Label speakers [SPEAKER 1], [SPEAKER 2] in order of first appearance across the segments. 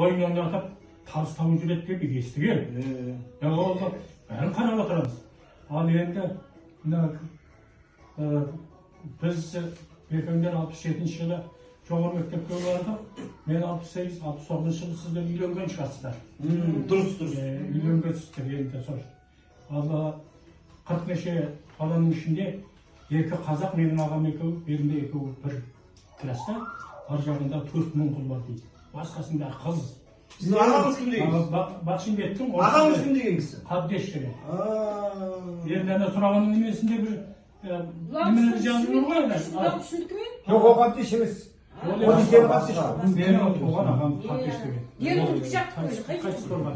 [SPEAKER 1] oyunlarda табыс тауып жүреді деп естіген. Ол бәрін қарап отырамыз. Ал енді біз Бекемдер 67 жылы жоғары мектепке бардық. Мен 68-69 жылы сіздер үйленген шығарсыздар.
[SPEAKER 2] Дұрыс.
[SPEAKER 1] Үйленгенсіздер енді сол. Ал 40 неше баланың ішінде екі қазақ, менің ағам екеуі, берінде екеуі бір класста, ар жағында 4 моңғол бар дейді. Басқасында қыз.
[SPEAKER 2] Сіздің ағаңыз кім дегенсіз?
[SPEAKER 1] Бақшынбектің
[SPEAKER 2] ағаңыз кім деген кісі?
[SPEAKER 1] Қабдеш деген. Енді ана сұрағанның немесінде бір неменің жазылуы ғой ана.
[SPEAKER 3] Жоқ, о Қабдеш емес.
[SPEAKER 1] Менің туған ағам Қабдеш деген.
[SPEAKER 4] Елғұндық жақ
[SPEAKER 1] Қайтыс болған.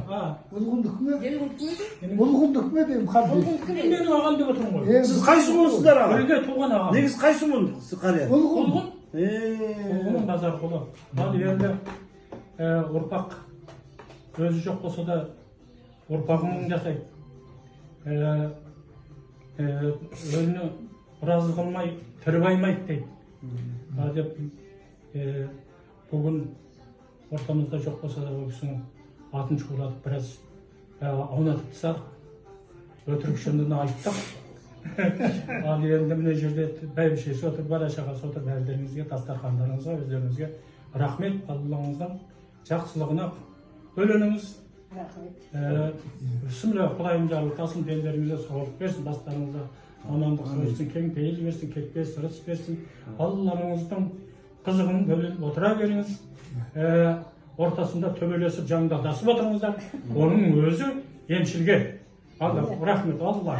[SPEAKER 3] Ұлғындық ме?
[SPEAKER 4] Елғұндық ме?
[SPEAKER 3] Ұлғындық ме деймін Қабдеш.
[SPEAKER 1] Менің ағам деп отырмын ғой.
[SPEAKER 2] Сіз қайсы мұнсыздар аға?
[SPEAKER 1] Бірге туған ағам.
[SPEAKER 2] Негіз қайсы мұн қария?
[SPEAKER 3] Ұлғын.
[SPEAKER 1] Ұлғын базар қолы. Ал енді ұрпақ өзі жоқ болса да ұрпағын жасайды. Өзіні разы қылмай, тірі баймайды дейді. Деп бүгін ортамызда жоқ болса да ол кісінің атын шулатып біраз аунатып тастадық. Өтірік шындығын айттық. Ал енді мына жерде бәйбішесі отыр, бала-шағасы отыр, бәрілеріңізге, дастархандарыңызға, өздеріңізге рахмет. Аллаңыздың жақсылығына бөлініңіз. Bismillah, Құдайым жарылқасын, дендеріңізге сауап берсін, бастарыңызға амандық берсін, кең пейіл берсін, кетпес ырыс берсін. Алларыңыздың қызығын бөліп отыра беріңіз. Ортасында төбелесіп жаңдадасып отырыңыздар. Оның өзі емшілге. Рахмет, Алла.